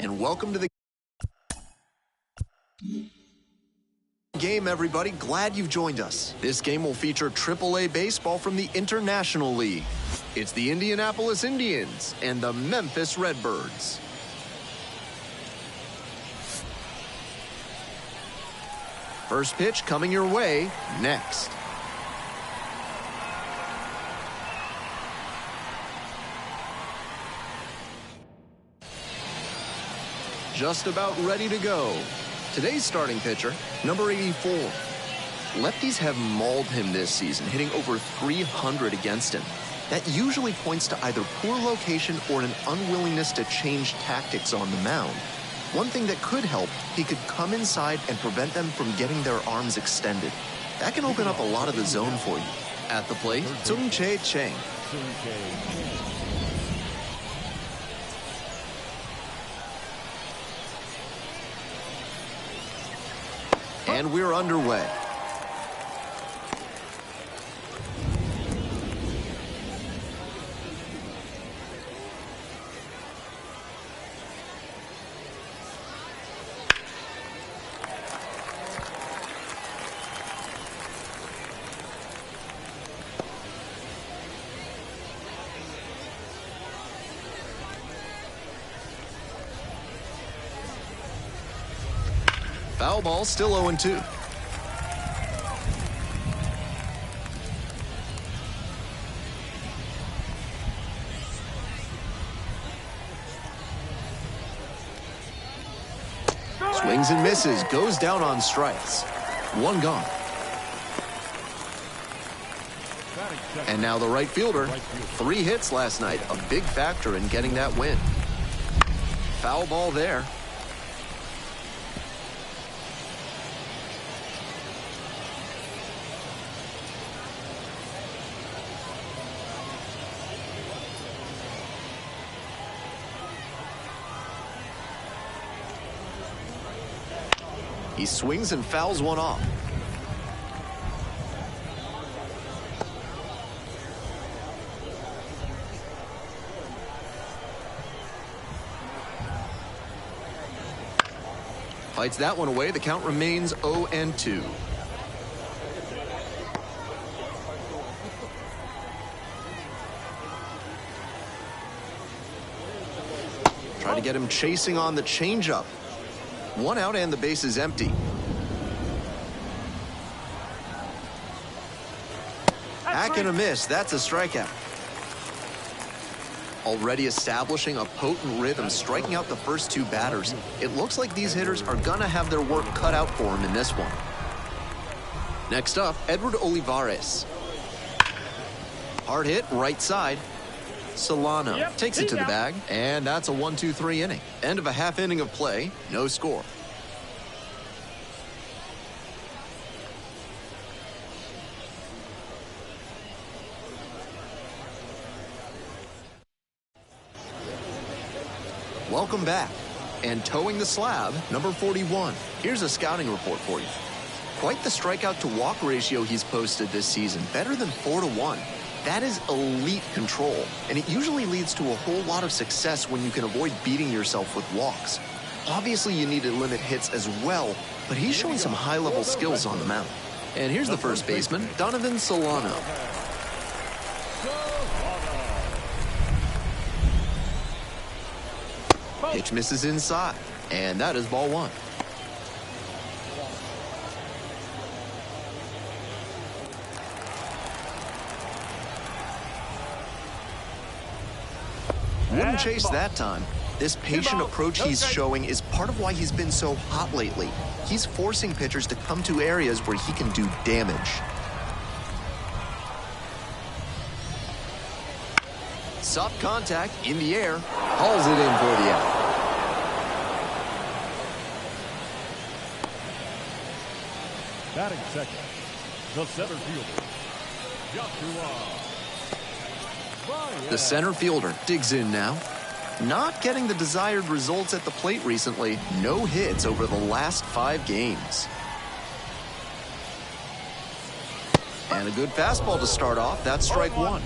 and welcome to the game, everybody. Glad you've joined us. This game will feature AAA baseball from the International League. It's the Indianapolis Indians and the Memphis Redbirds. First pitch coming your way next. Just about ready to go. Today's starting pitcher, number 84. Lefties have mauled him this season, hitting over 300 against him. That usually points to either poor location or an unwillingness to change tactics on the mound. One thing that could help, he could come inside and prevent them from getting their arms extended. That can open up a lot of the zone for you. At the plate, Tung-Chae Cheng. And we're underway. Foul ball, still 0-2. Swings and misses, goes down on strikes. One gone. And now the right fielder. 3 hits last night, a big factor in getting that win. Foul ball there. He swings and fouls one off. Fights that one away. The count remains 0-2. Try to get him chasing on the changeup. 1 out and the base is empty. Hack and a miss. That's a strikeout. Already establishing a potent rhythm, striking out the first 2 batters. It looks like these hitters are gonna have their work cut out for them in this one. Next up, Edward Olivares. Hard hit, right side. Solano takes it to the bag, and that's a 1-2-3 inning. End of a half inning of play, no score. Welcome back. And towing the slab, number 41. Here's a scouting report for you. Quite the strikeout to walk ratio he's posted this season, better than 4-1. That is elite control, and it usually leads to a whole lot of success when you can avoid beating yourself with walks. Obviously, you need to limit hits as well, but he's showing some high-level skills on the mound. And here's the first baseman, Donovan Solano. Pitch misses inside, and that is ball 1. Wouldn't chase that time. This patient approach he's showing is part of why he's been so hot lately. He's forcing pitchers to come to areas where he can do damage. Soft contact in the air, hauls it in for the out. Batting second, the center fielder, Joshua. The center fielder digs in now. Not getting the desired results at the plate recently. No hits over the last 5 games. And a good fastball to start off. That's strike 1.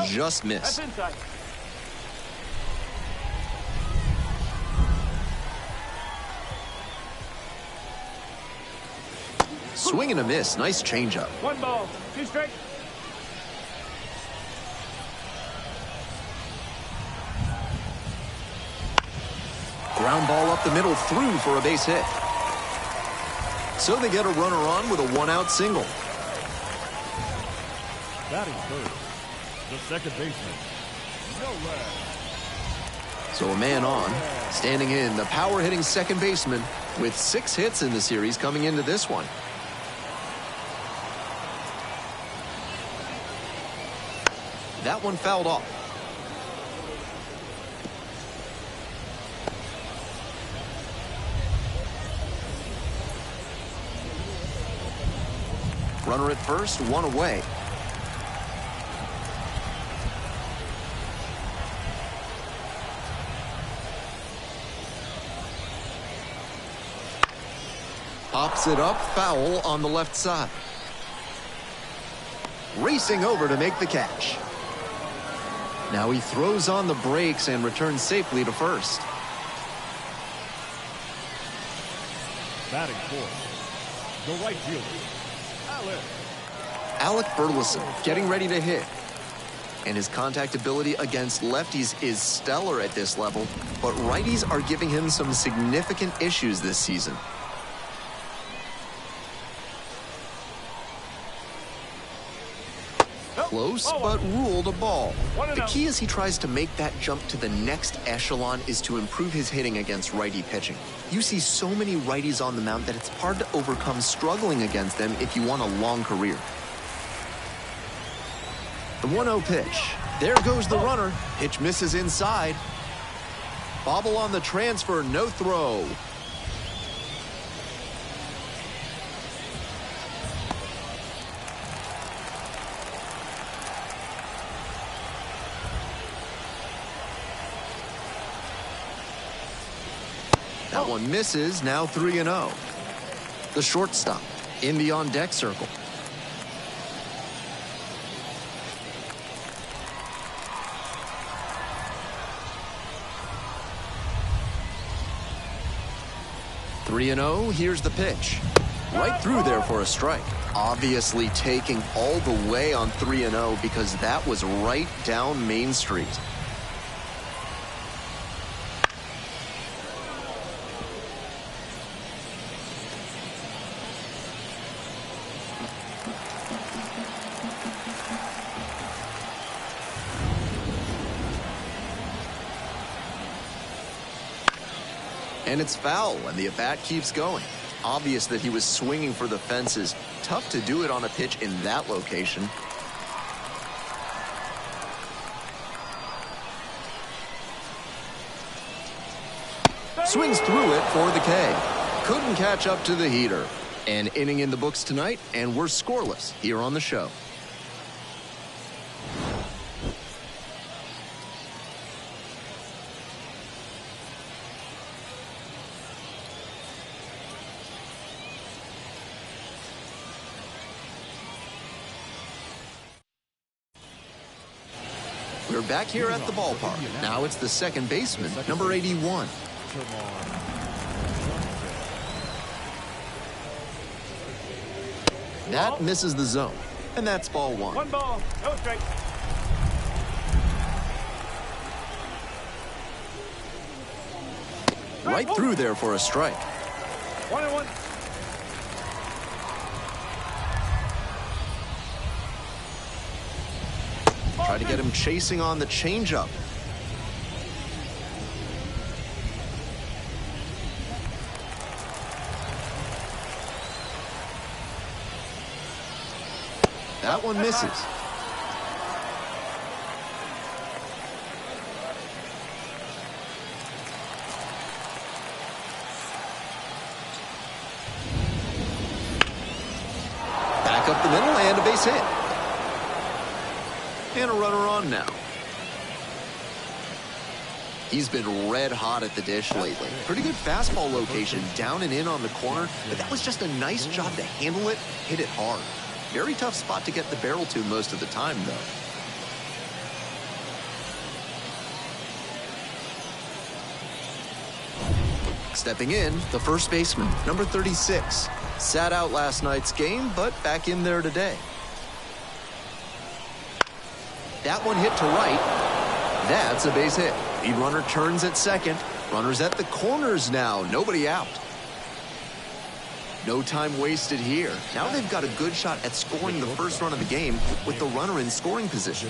just miss. That's inside. Swing and a miss. Nice changeup. 1 ball, 2 strikes. Ground ball up the middle, through for a base hit. So they get a runner on with a 1-out single. Batting first, the second baseman, MiLB. So a man on, standing in, the power-hitting second baseman with 6 hits in the series coming into this one. That one fouled off. Runner at first, 1 away. Pops it up, foul on the left side. Racing over to make the catch. Now he throws on the brakes and returns safely to first. Batting fourth, the right fielder, Alec Burleson getting ready to hit. And his contact ability against lefties is stellar at this level, but righties are giving him some significant issues this season. Close, but ruled a ball. The key as he tries to make that jump to the next echelon is to improve his hitting against righty pitching. You see so many righties on the mound that it's hard to overcome struggling against them if you want a long career. The 1-0 pitch. There goes the runner. Pitch misses inside. Bobble on the transfer, no throw. That one misses, now 3-0. The shortstop in the on-deck circle. Here's the pitch. Right through there for a strike. Obviously taking all the way on 3-0 because that was right down Main Street. And it's foul, and the at-bat keeps going. Obvious that he was swinging for the fences. Tough to do it on a pitch in that location. Swings through it for the K. Couldn't catch up to the heater. An inning in the books tonight, and we're scoreless here on the show. We're back here at the ballpark. Now it's the second baseman, number 81. That misses the zone, and that's ball 1. 1 ball, no strike. Right through there for a strike. 1-1. Try to get him chasing on the changeup. That one misses. Back up the middle and a base hit. And a runner on now. He's been red hot at the dish lately. Pretty good fastball location, down and in on the corner, but that was just a nice job to handle it, hit it hard. Very tough spot to get the barrel to most of the time, though. Stepping in, the first baseman, number 36. Sat out last night's game, but back in there today. That one hit to right. That's a base hit. Lead runner turns at second. Runners at the corners now. Nobody out. No time wasted here. Now they've got a good shot at scoring the first run of the game with the runner in scoring position.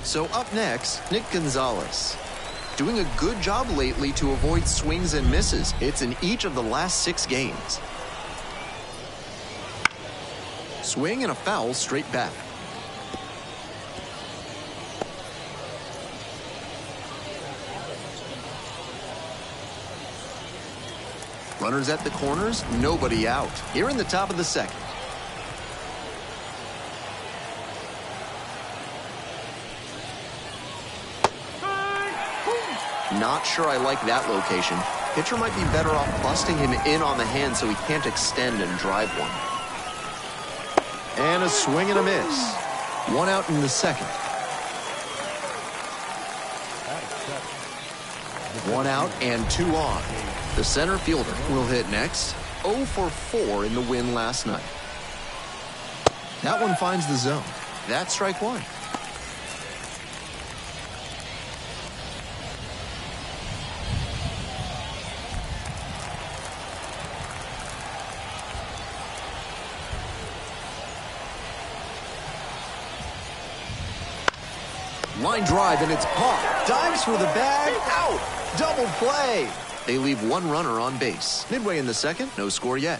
So up next, Nick Gonzalez. Doing a good job lately to avoid swings and misses. It's in each of the last 6 games. Swing and a foul straight back. Runners at the corners, nobody out. Here in the top of the second. Not sure I like that location. Pitcher might be better off busting him in on the hand so he can't extend and drive one. And a swing and a miss. 1 out in the second. 1 out and 2 on. The center fielder will hit next. 0 for 4 in the win last night. That one finds the zone. That's strike 1. Line drive, and it's popped. Dives for the bag. Out. Double play. They leave 1 runner on base. Midway in the second, no score yet.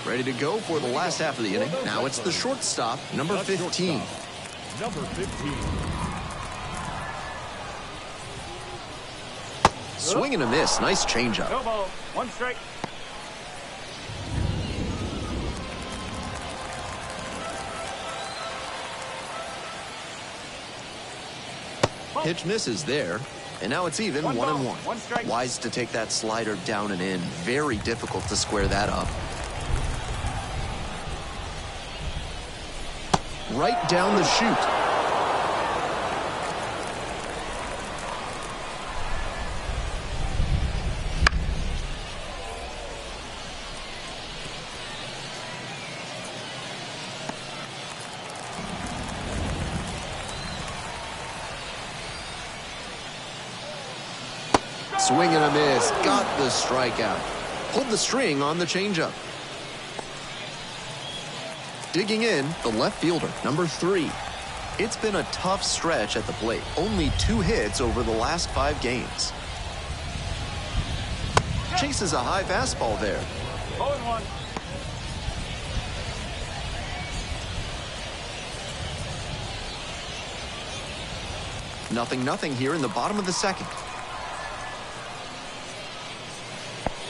Ready to go for the last half of the inning. Now it's the shortstop, number 15. Number 15. Swing and a miss. Nice changeup. No ball. 1 strike. Pitch misses there. And now it's even 1 and 1. 1 strike. Wise to take that slider down and in. Very difficult to square that up. Right down the chute. Swing and a miss. Got the strikeout. Pulled the string on the changeup. Digging in, the left fielder, number 3. It's been a tough stretch at the plate. Only 2 hits over the last 5 games. Chases a high fastball there. 0-1. Nothing here in the bottom of the second.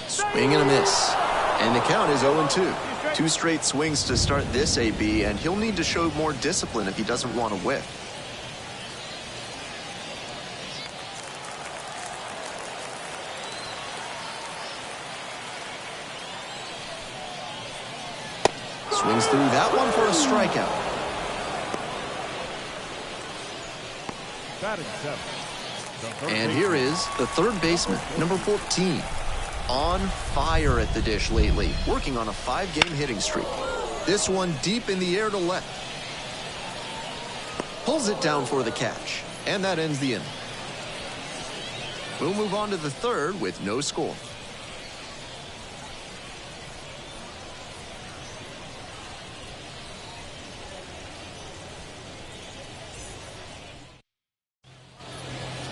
Swing and a miss. And the count is 0-2. 2 straight swings to start this AB, and he'll need to show more discipline if he doesn't want to whiff. Swings through that one for a strikeout. Batting 7. And here is the third baseman, number 14. On fire at the dish lately, working on a 5-game hitting streak. This one deep in the air to left. Pulls it down for the catch, and that ends the inning. We'll move on to the third with no score.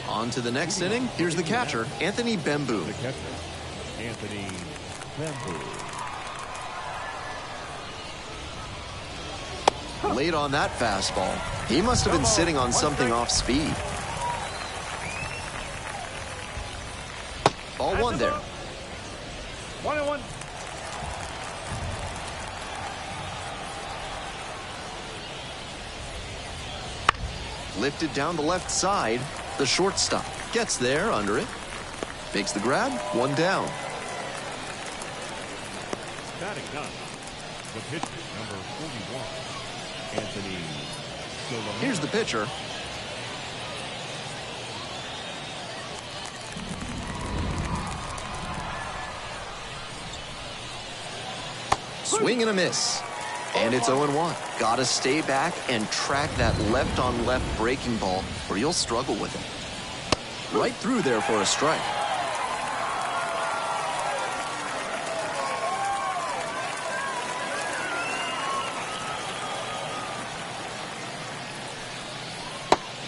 On to the next inning. Here's the catcher, Anthony Bembu. The catcher, Anthony Memphis. Late on that fastball. He must have been sitting on something off speed. Ball 1 there. 1-1. Lifted down the left side. The shortstop gets there under it. Makes the grab. One down. Batting ninth, the pitcher, number 41, Anthony Solomon. Here's the pitcher. Swing and a miss. And it's 0-1. Gotta stay back and track that left-on-left breaking ball, or you'll struggle with it. Right through there for a strike.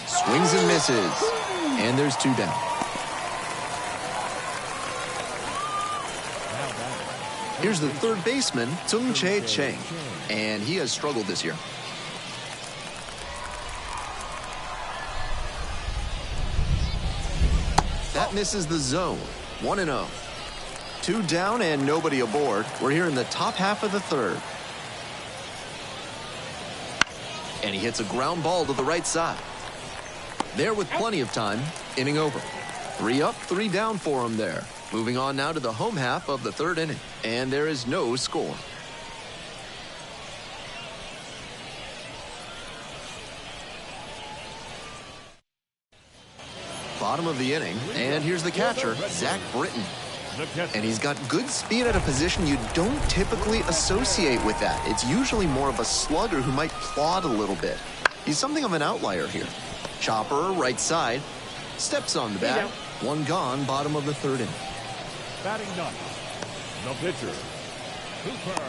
Swings and misses. And there's 2 down. Here's the third baseman, Tung-Chae Chang, and he has struggled this year. That misses the zone. 1-0. 2 down and nobody aboard. We're here in the top half of the third. And he hits a ground ball to the right side. There with plenty of time, inning over. 3 up, 3 down for him there. Moving on now to the home half of the third inning. And there is no score. Bottom of the inning, and here's the catcher, Zach Britton. And he's got good speed at a position you don't typically associate with that. It's usually more of a slugger who might plod a little bit. He's something of an outlier here. Chopper, right side, steps on the bat. 1 gone, bottom of the third inning. Batting ninth, the pitcher, Cooper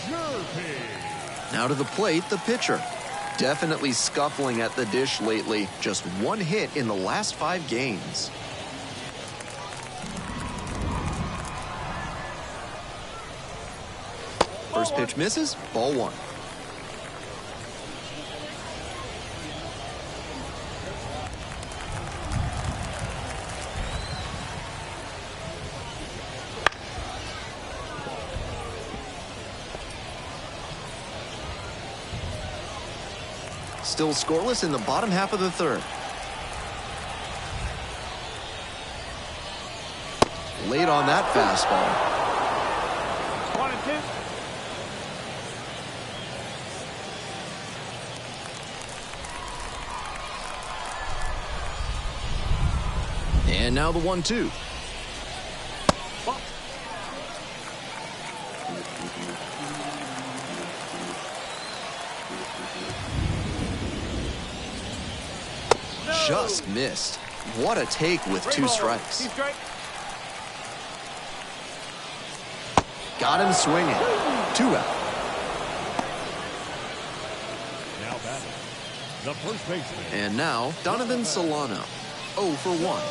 Sherpy. Now to the plate, the pitcher. Definitely scuffling at the dish lately. Just 1 hit in the last 5 games. First pitch misses, ball 1. Still scoreless in the bottom half of the third. Late on that fastball. 1-2. And now the 1-2. Just missed. What a take with 2 strikes. Got him swinging. 2 out. Now batting, the first baseman. And now Donovan Solano. 0 for 1.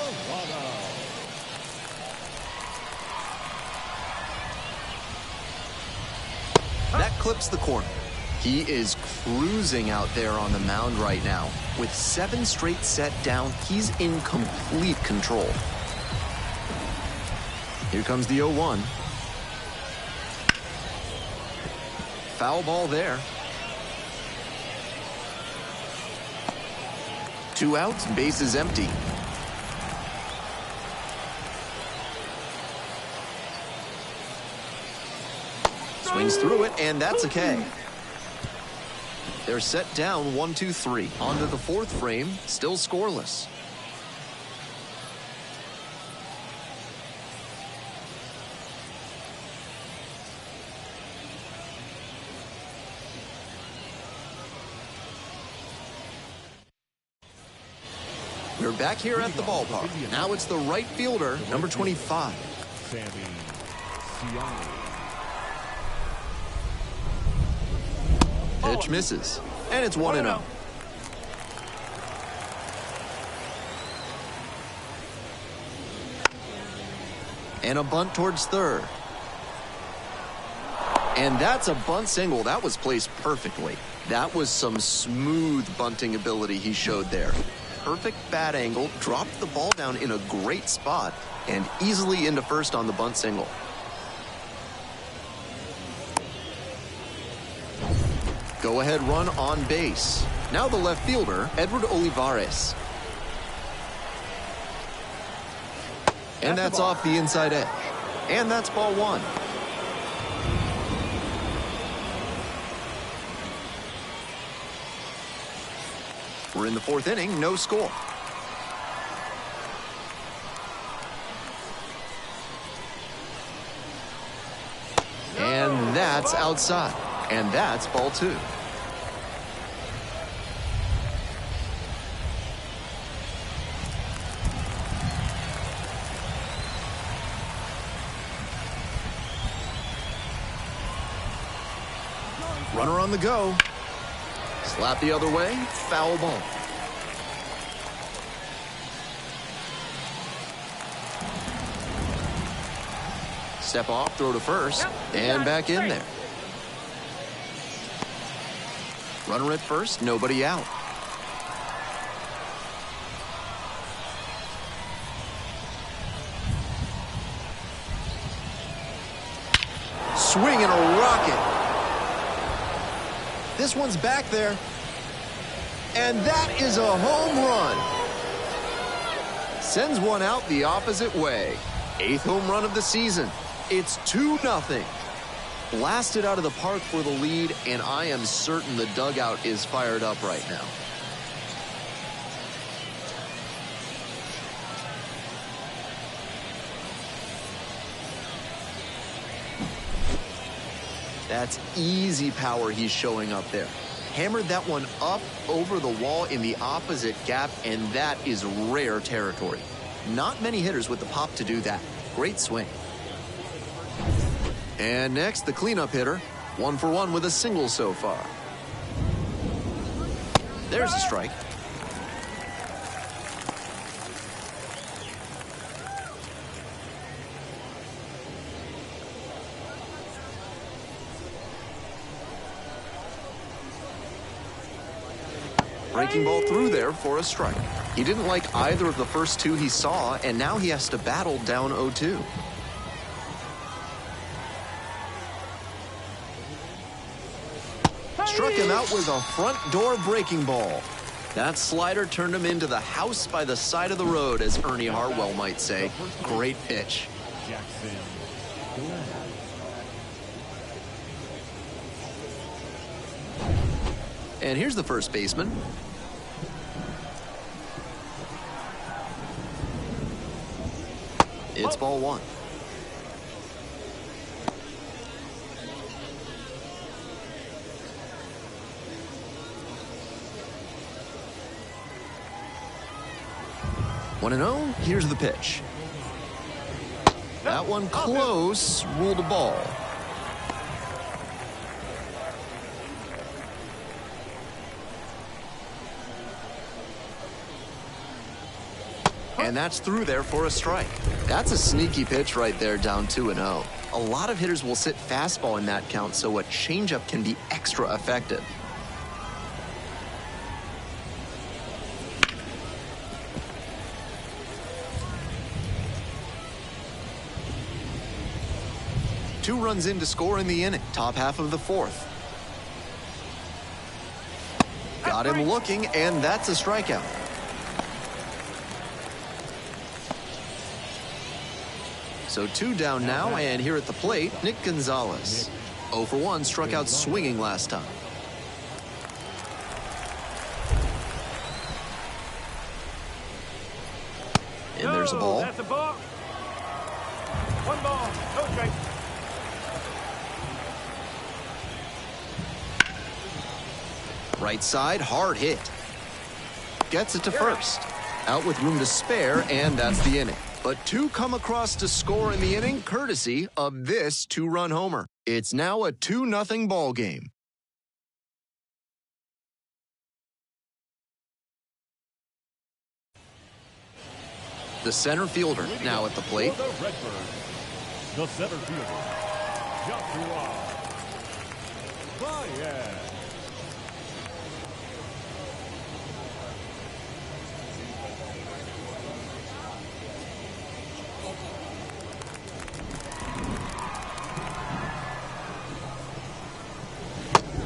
That clips the corner. He is cruising out there on the mound right now. With 7 straight set down, he's in complete control. Here comes the 0-1. Foul ball there. 2 outs, bases empty. Swings through it, and that's a K. They're set down 1, 2, 3. On to the 4th frame, still scoreless. We're back here at the ballpark. Now it's the right fielder, number 25. Sammy Siani. Pitch misses, and it's 1-0. And a bunt towards third. And that's a bunt single. That was placed perfectly. That was some smooth bunting ability he showed there. Perfect bat angle, dropped the ball down in a great spot, and easily into first on the bunt single. Go-ahead run on base. Now the left fielder, Edward Olivares. And that's off the inside edge. And that's ball one. We're in the fourth inning, no score. And that's outside. And that's ball two. Runner on the go. Slap the other way, foul ball. Step off, throw to first, and back in there. Runner at first, nobody out. Swing and a rocket. This one's back there. And that is a home run. Sends one out the opposite way. 8th home run of the season. It's 2-0. Blasted out of the park for the lead, and I am certain the dugout is fired up right now. That's easy power he's showing up there. Hammered that one up over the wall in the opposite gap, and that is rare territory. Not many hitters with the pop to do that. Great swing. And next, the cleanup hitter. 1 for 1 with a single so far. There's a strike. Breaking ball through there for a strike. He didn't like either of the first two he saw, and now he has to battle down 0-2. Struck him out with a front door breaking ball. That slider turned him into the house by the side of the road, as Ernie Hartwell might say. Great pitch. And here's the first baseman. It's ball one. One and 0. Here's the pitch. That one close, ruled a ball. And that's through there for a strike. That's a sneaky pitch right there, down 2-0. A lot of hitters will sit fastball in that count, so a changeup can be extra effective. Two runs in to score in the inning, top half of the fourth. Got him looking, and that's a strikeout. So 2 down now, and here at the plate, Nick Gonzalez. 0 for 1, struck out swinging last time. And there's a ball. That's a ball. 1 ball, no strike. Right side, hard hit. Gets it to first. Out with room to spare, and that's the inning. But 2 come across to score in the inning, courtesy of this 2-run homer. It's now a 2-0 ball game. The center fielder now at the plate. For the Redbirds, the center fielder, Joshua Baez.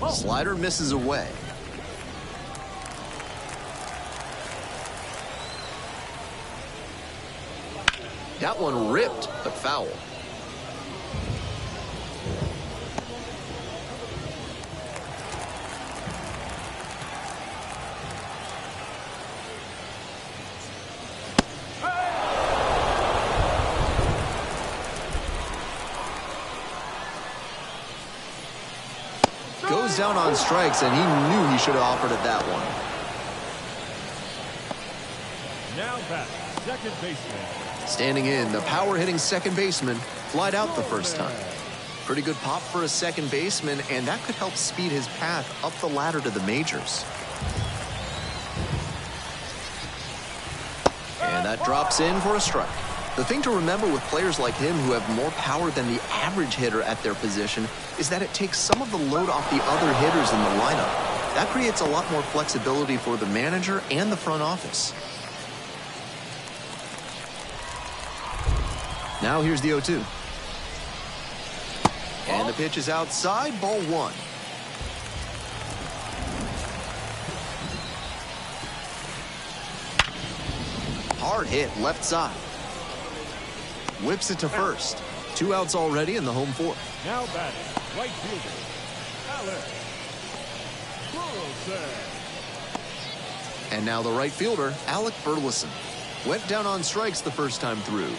Slider misses away. That one ripped, but foul. Goes down on strikes, and he knew he should have offered it that one. Now back, second baseman. Standing in, the power-hitting second baseman flied out the first time. Pretty good pop for a second baseman, and that could help speed his path up the ladder to the majors. And that drops in for a strike. The thing to remember with players like him who have more power than the average hitter at their position is that it takes some of the load off the other hitters in the lineup. That creates a lot more flexibility for the manager and the front office. Now here's the 0-2. And the pitch is outside, ball one. Hard hit left side. Whips it to first. 2 outs already in the home fourth. Now batting, right fielder, Alec Burleson. And now the right fielder, Alec Burleson. Went down on strikes the first time through.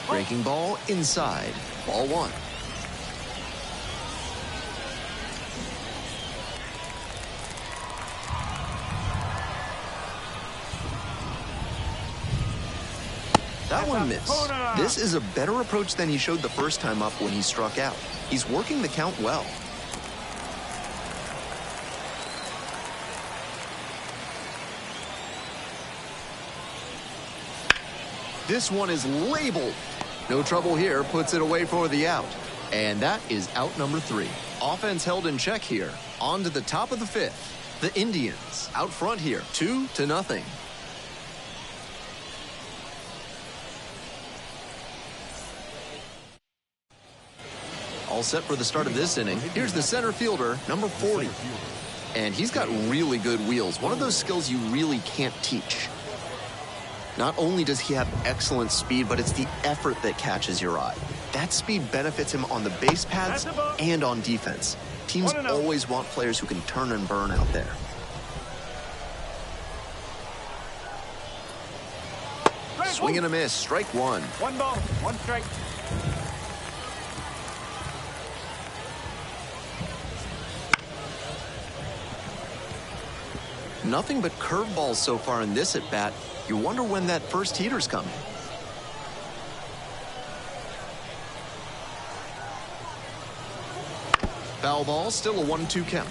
Breaking ball inside. Ball one. That one missed. This is a better approach than he showed the first time up when he struck out. He's working the count well. This one is labeled. No trouble here, puts it away for the out. And that is out number 3. Offense held in check here. On to the top of the 5th. The Indians out front here, 2-0. All set for the start of this inning. Here's the center fielder, number 40. And he's got really good wheels. One of those skills you really can't teach. Not only does he have excellent speed, but it's the effort that catches your eye. That speed benefits him on the base paths and on defense. Teams always want players who can turn and burn out there. Swing and a miss, strike one. 1 ball, 1 strike. Nothing but curveballs so far in this at-bat. You wonder when that first heater's coming. Foul ball, still a 1-2 count.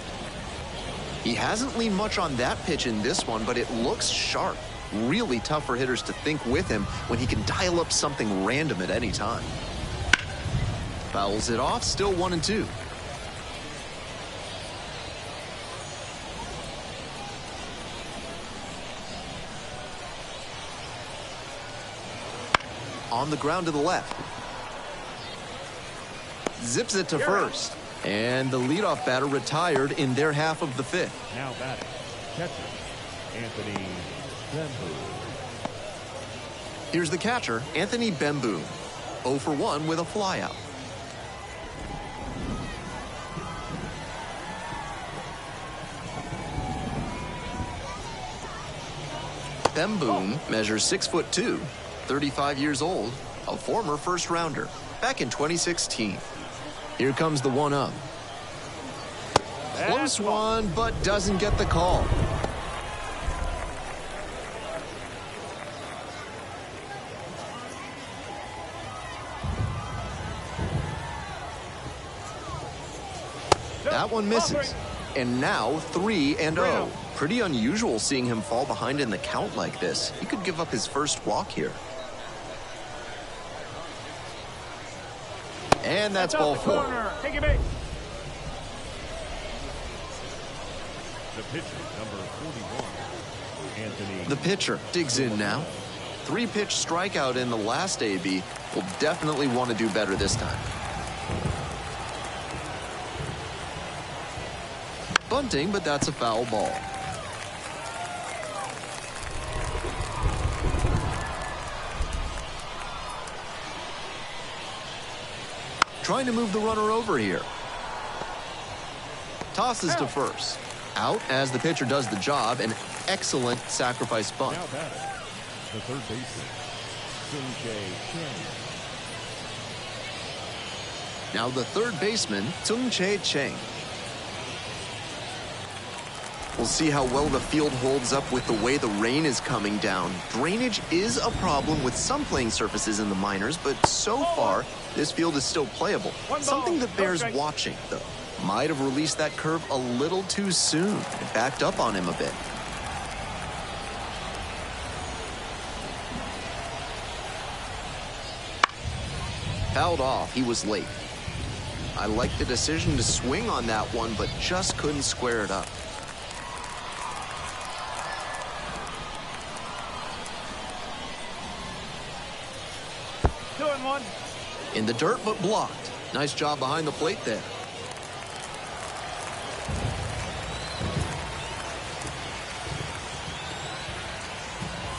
He hasn't leaned much on that pitch in this one, but it looks sharp. Really tough for hitters to think with him when he can dial up something random at any time. Fouls it off, still 1-2. On the ground to the left. Zips it to first. And the leadoff batter retired in their half of the 5th. Now batting, catcher, Anthony Bemboom. Here's the catcher, Anthony Bemboom. 0 for 1 with a flyout. Bemboom measures 6'2", 35 years old, a former first rounder, back in 2016. Here comes the 1-0. Close one, but doesn't get the call. That one misses. And now 3-0. Pretty unusual seeing him fall behind in the count like this. He could give up his first walk here. And that's ball 4. Take it base. The pitcher, number 41, Anthony. The pitcher digs in now. 3-pitch strikeout in the last AB. Will definitely want to do better this time. Bunting, but that's a foul ball. Trying to move the runner over here. Tosses to first. Out as the pitcher does the job. An excellent sacrifice bunt. Now batting, the third baseman, Chang. Now the third baseman, Chang. We'll see how well the field holds up with the way the rain is coming down. Drainage is a problem with some playing surfaces in the minors, but so far, this field is still playable. Something that bears watching, though. Might have released that curve a little too soon. It backed up on him a bit. Fouled off. He was late. I like the decision to swing on that one, but just couldn't square it up. In the dirt, but blocked. Nice job behind the plate there.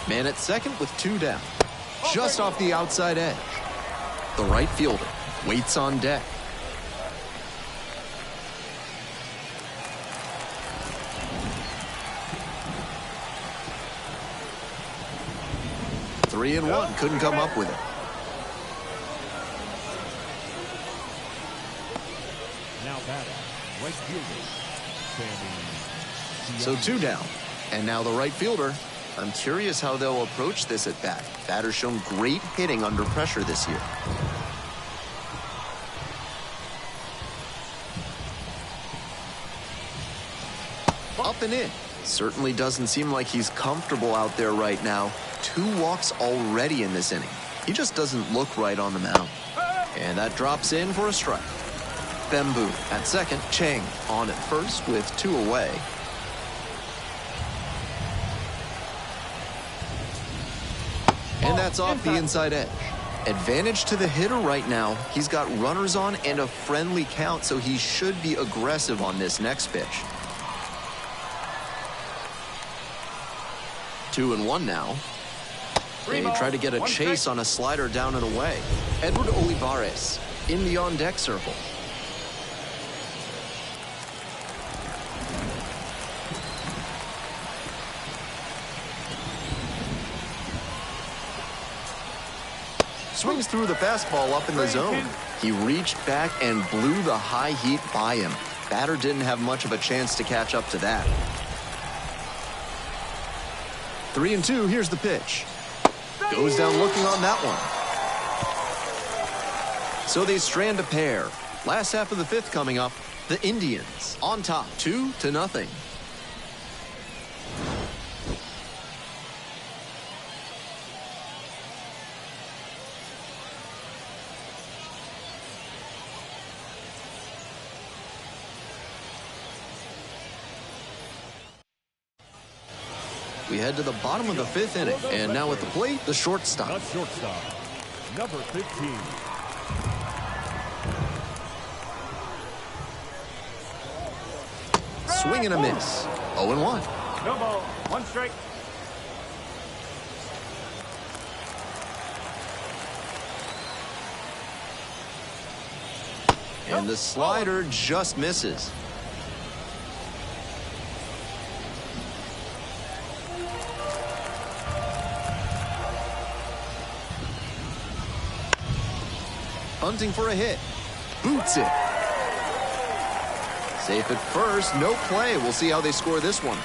Man at second with 2 down. Just off the outside edge. The right fielder waits on deck. Three and one, couldn't come up with it. Now batting, right fielder, So 2 down. And now the right fielder. I'm curious how they'll approach this at bat. Batter's shown great hitting under pressure this year. Up and in. Certainly doesn't seem like he's comfortable out there right now. 2 walks already in this inning. He just doesn't look right on the mound. And that drops in for a strike. Bamboo at second. Chang on at first with 2 away. And that's off the inside edge. Advantage to the hitter right now. He's got runners on and a friendly count, so he should be aggressive on this next pitch. 2 and 1 now. They try to get a chase on a slider down and away. Edward Olivares in the on-deck circle. Swings through the fastball up in the zone. He reached back and blew the high heat by him. Batter didn't have much of a chance to catch up to that. 3 and 2, here's the pitch. Goes down looking on that one. So they strand a pair. Last half of the 5th coming up. The Indians on top, 2-0. We head to the bottom of the 5th inning. And now at the plate, the shortstop. The shortstop, number 15. Swing and a miss. 0 and 1. No ball, 1 strike. And the slider just misses. Hunting for a hit. Boots it. Safe at first. No play. We'll see how they score this one.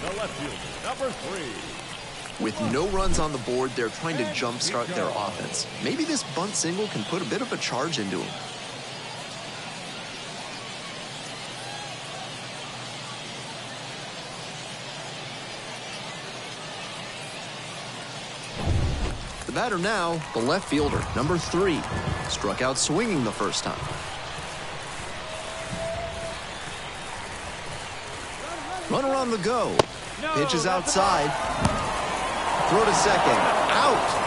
The left fielder, number 3. With no runs on the board, they're trying to jumpstart their offense. Maybe this bunt single can put a bit of a charge into them. The batter now, the left fielder, number 3. Struck out swinging the first time. Runner on the go. Pitch is outside. Throw to second. Out.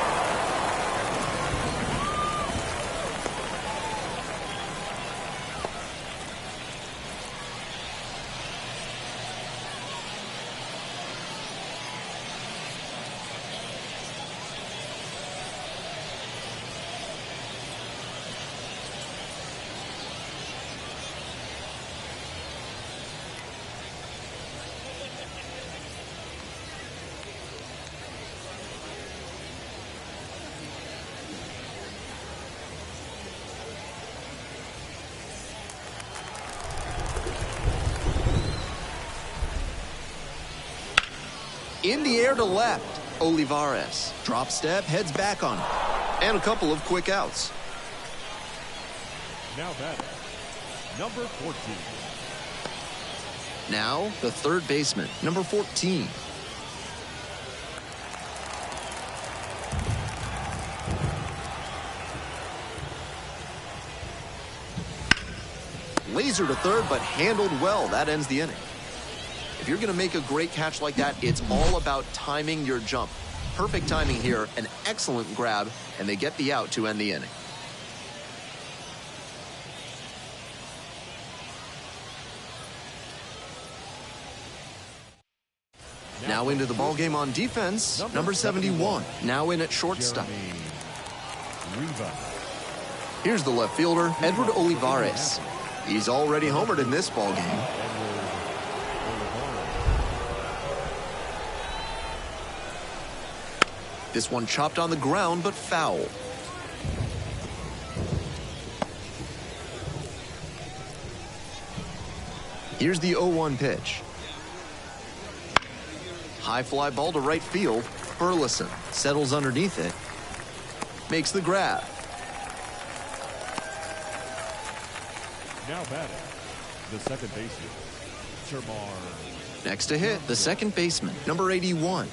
In the air to left. Olivares. Drop step, heads back on him. And a couple of quick outs. Now batting, number 14. Now the third baseman, number 14. Laser to third, but handled well. That ends the inning. If you're going to make a great catch like that, it's all about timing your jump. Perfect timing here, an excellent grab, and they get the out to end the inning. Now into the ballgame on defense, number 71. Now in at shortstop. Here's the left fielder, Edward Olivares. He's already homered in this ballgame. This one chopped on the ground, but foul. Here's the 0-1 pitch. High fly ball to right field. Burleson settles underneath it. Makes the grab. Now batting, the second baseman, Termar. Next to hit, the second baseman, number 81.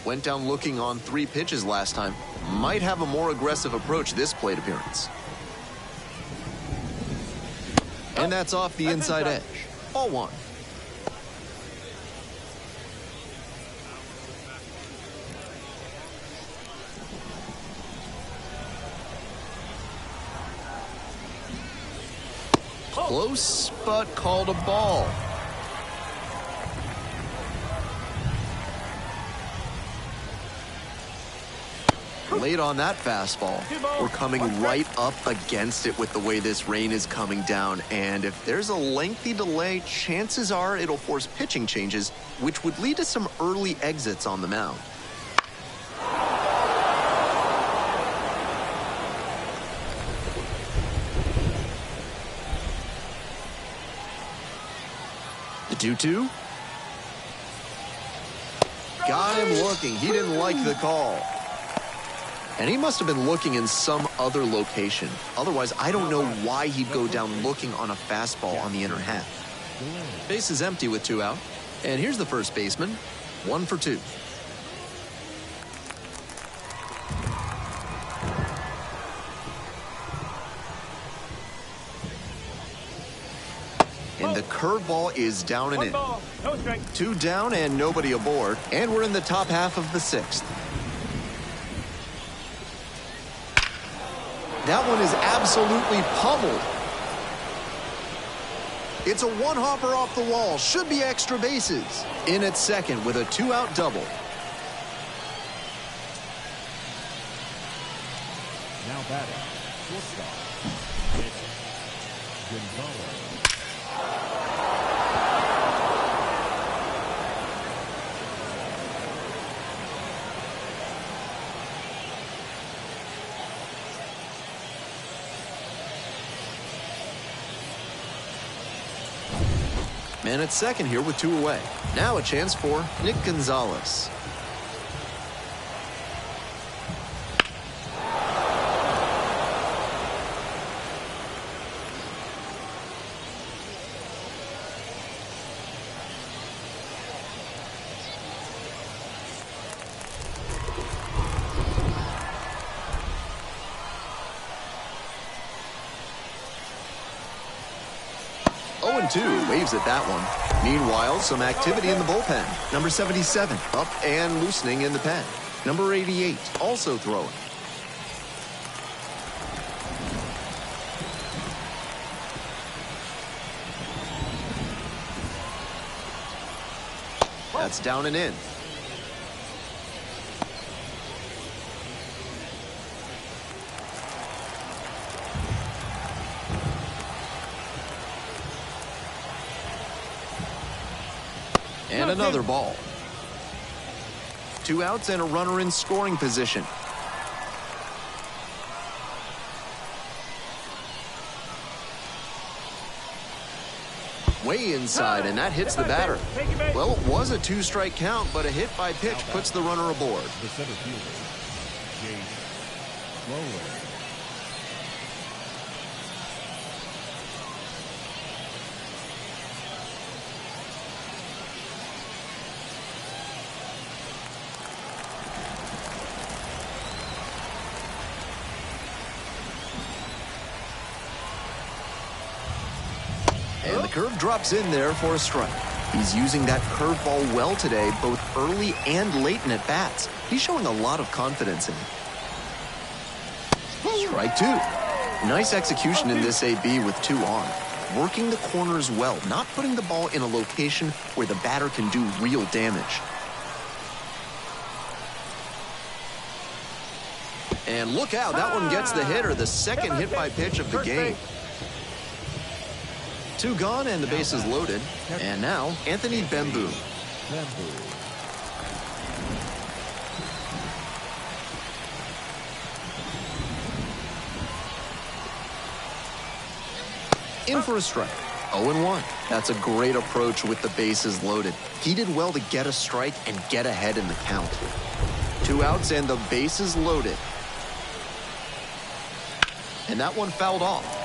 Went down looking on 3 pitches last time. Might have a more aggressive approach this plate appearance. And that's off the inside edge. Ball 1. Close, but called a ball. Late on that fastball. We're coming right up against it with the way this rain is coming down. And if there's a lengthy delay, chances are it'll force pitching changes, which would lead to some early exits on the mound. The 2-2. Got him looking. He didn't like the call. And he must have been looking in some other location. Otherwise, I don't know why he'd go down looking on a fastball on the inner half. Base is empty with 2 out. And here's the first baseman. 1 for 2. And the curveball is down and in. 2 down and nobody aboard. And we're in the top half of the 6th. That one is absolutely pummeled. It's a 1-hopper off the wall. Should be extra bases. In at second with a 2-out double. Now batting, shortstop, Gonzalez. Man at second here with 2 away. Now a chance for Nick Gonzalez. Waves at that one. Meanwhile, some activity in the bullpen. Number 77 up and loosening in the pen. Number 88 also throwing. That's down and in. And another ball. 2 outs and a runner in scoring position. Way inside, and that hits the batter. Well, it was a 2-strike count, but a hit by pitch puts the runner aboard. The center fielder, James Slowly. And the curve drops in there for a strike. He's using that curveball well today, both early and late in at-bats. He's showing a lot of confidence in it. Strike 2. Nice execution in this AB with 2 on. Working the corners well, not putting the ball in a location where the batter can do real damage. And look out, that one gets the hitter, the second hit by pitch of the game. 2 gone and the base is loaded. And now, Anthony Bemboom. In for a strike. 0-1. That's a great approach with the bases loaded. He did well to get a strike and get ahead in the count. 2 outs and the bases loaded. And that one fouled off.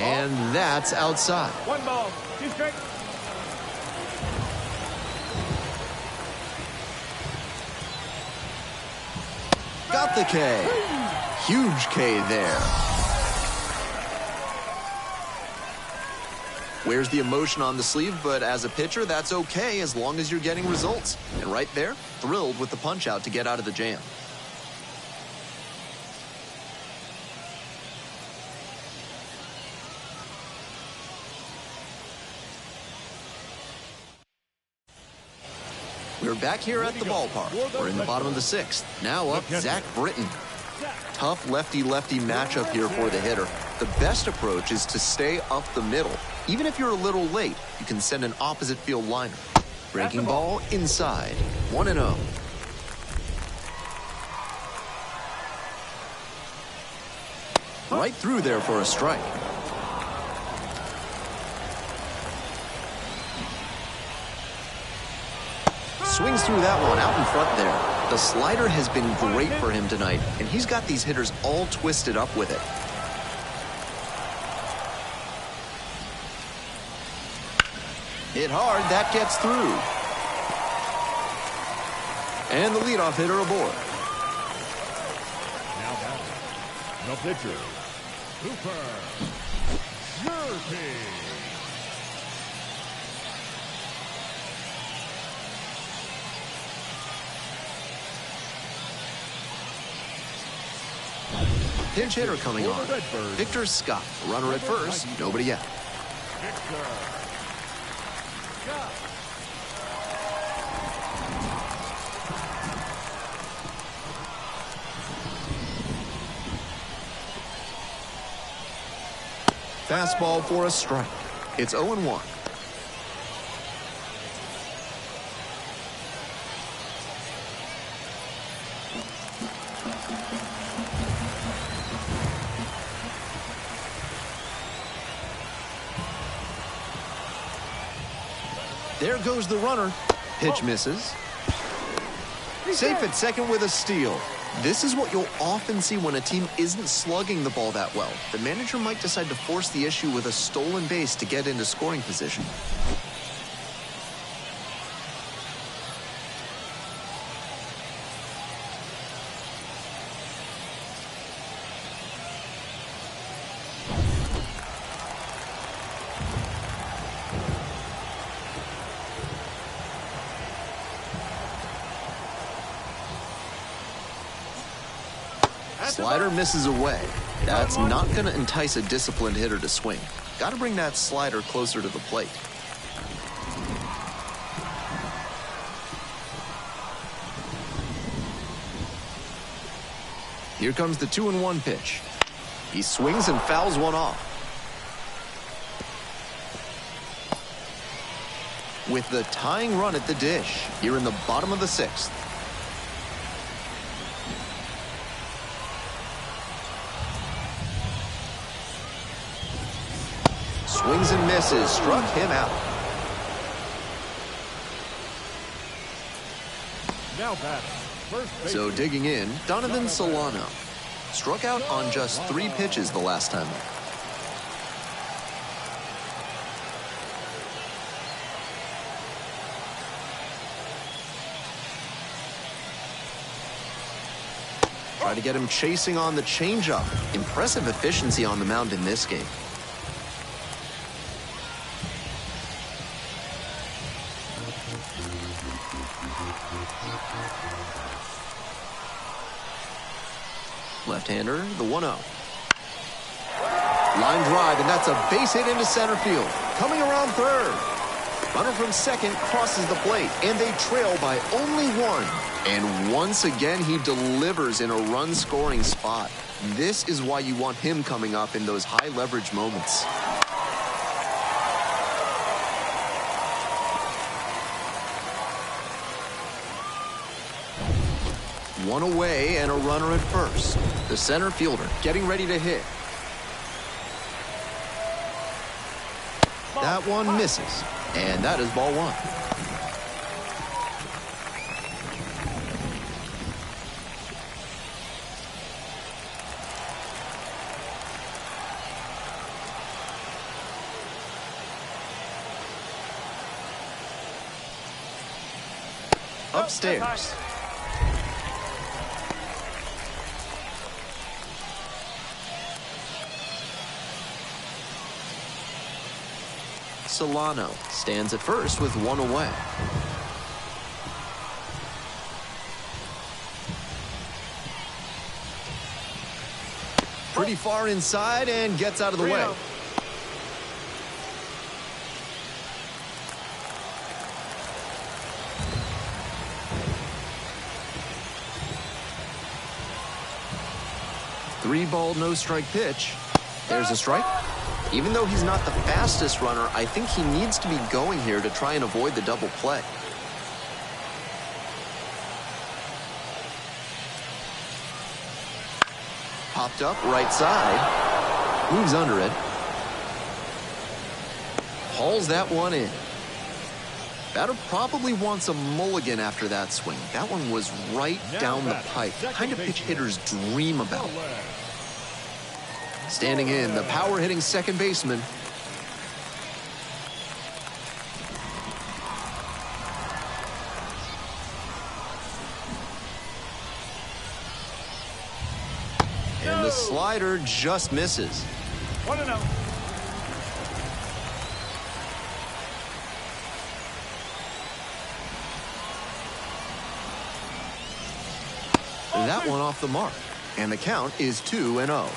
And that's outside. 1 ball, 2 strikes. Got the K. Huge K there. Wears the emotion on the sleeve, but as a pitcher, that's okay as long as you're getting results. And right there, thrilled with the punch out to get out of the jam. We're back here at the ballpark. We're in the bottom of the 6th. Now up, Zach Britton. Tough lefty-lefty matchup here for the hitter. The best approach is to stay up the middle. Even if you're a little late, you can send an opposite field liner. Breaking ball inside. 1-0. Right through there for a strike. Swings through that one out in front there. The slider has been great for him tonight, and he's got these hitters all twisted up with it. Hit hard, that gets through. And the leadoff hitter aboard. Now batting, the pitcher, Cooper Jerky. Pinch hitter coming on. Victor Scott. Runner at first. Nobody out. Fastball for a strike. It's 0-1. There goes the runner. Pitch misses. Safe at second with a steal. This is what you'll often see when a team isn't slugging the ball that well. The manager might decide to force the issue with a stolen base to get into scoring position. Slider misses away. That's not going to entice a disciplined hitter to swing. Got to bring that slider closer to the plate. Here comes the 2-1 pitch. He swings and fouls one off. with the tying run at the dish here in the bottom of the 6th. Swings and misses, struck him out. Now back. So digging in, Donovan Solano. Struck out on just 3 pitches the last time up. Try to get him chasing on the changeup. Impressive efficiency on the mound in this game. Left-hander, the 1-0. Line drive, and that's a base hit into center field. Coming around third. Runner from second crosses the plate, and they trail by only 1. And once again, he delivers in a run-scoring spot. This is why you want him coming up in those high-leverage moments. One away and a runner at first. The center fielder getting ready to hit. That one misses, and that is ball 1. Upstairs. Solano stands at first with 1 away. Pretty far inside and gets out of the way. Three ball, no strike pitch. There's a strike. Even though he's not the fastest runner, I think he needs to be going here to try and avoid the double play. Popped up right side. Moves under it. Hauls that one in. Batter probably wants a mulligan after that swing. That one was right down the pipe. The kind of pitch hitters dream about. Standing in, the power-hitting second baseman. And the slider just misses. 1-0. That one off the mark. And the count is 2-0.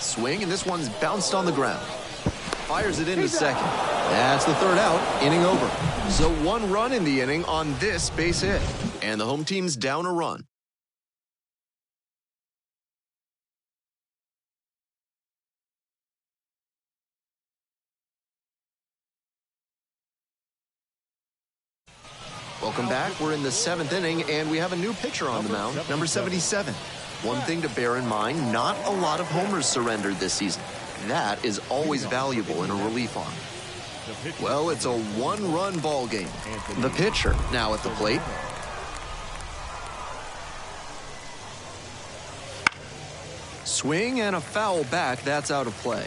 Swing, and this one's bounced on the ground. Fires it into second. That's the third out, inning over. So 1 run in the inning on this base hit. And the home team's down a run. Welcome back. We're in the 7th inning, and we have a new pitcher on the mound, number 77. One thing to bear in mind, not a lot of homers surrendered this season. That is always valuable in a relief arm. Well, it's a 1-run ball game. The pitcher now at the plate. Swing and a foul back. That's out of play.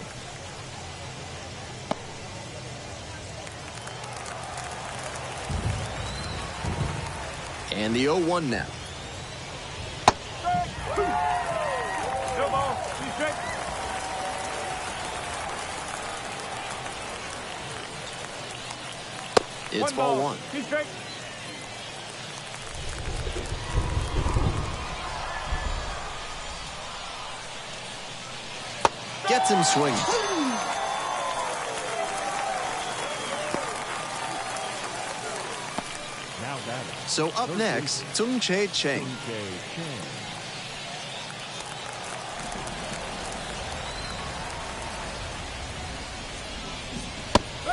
And the 0-1 now. No ball. He's straight. It's ball 1. He's straight. Gets him swinging. Now batting. So up next, Tsung Chae Chang.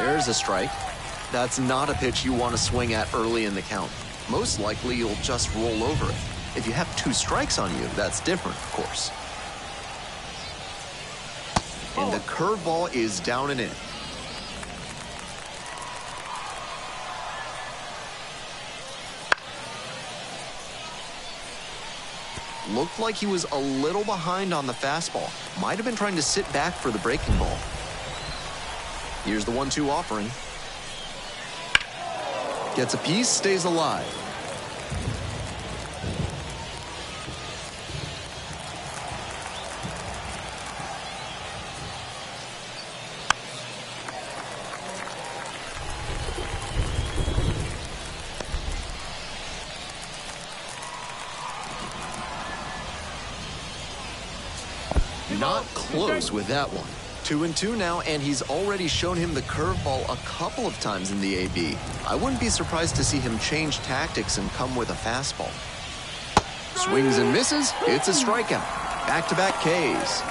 There's a strike. That's not a pitch you want to swing at early in the count. Most likely, you'll just roll over it. If you have 2 strikes on you, that's different, of course. And the curveball is down and in. Looked like he was a little behind on the fastball. Might have been trying to sit back for the breaking ball. Here's the 1-2 offering. Gets a piece, stays alive. Not close with that one. 2-2 now, and he's already shown him the curveball a couple of times in the AB. I wouldn't be surprised to see him change tactics and come with a fastball. Swings and misses. It's a strikeout. Back-to-back Ks.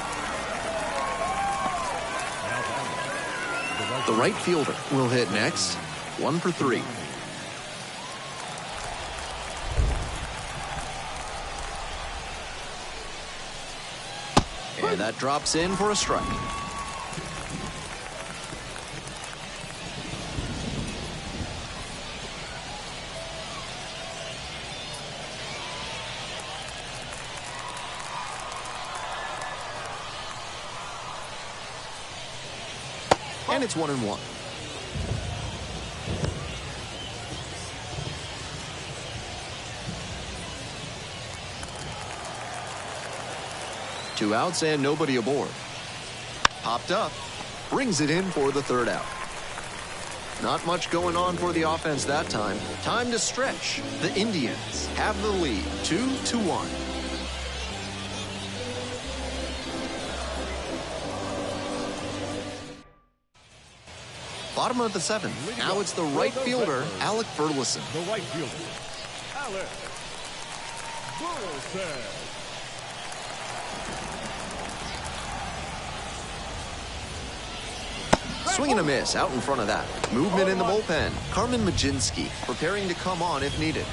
The right fielder will hit next. 1 for 3. And that drops in for a strike. And it's 1-1. Two outs and nobody aboard. Popped up. Brings it in for the 3rd out. Not much going on for the offense that time. Time to stretch. The Indians have the lead. 2-1. Bottom of the 7th. Now it's the right fielder, Alec Burleson. The right fielder, Alec Burleson. Swing and a miss out in front of that. Movement in the bullpen. Carmen Majinski preparing to come on if needed.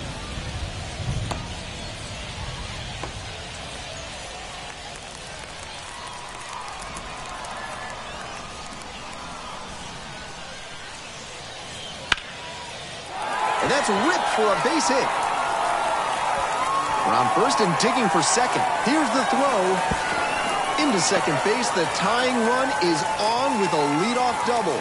And that's ripped for a base hit. Around first and digging for second. Here's the throw. Into second base, the tying run is on with a leadoff double.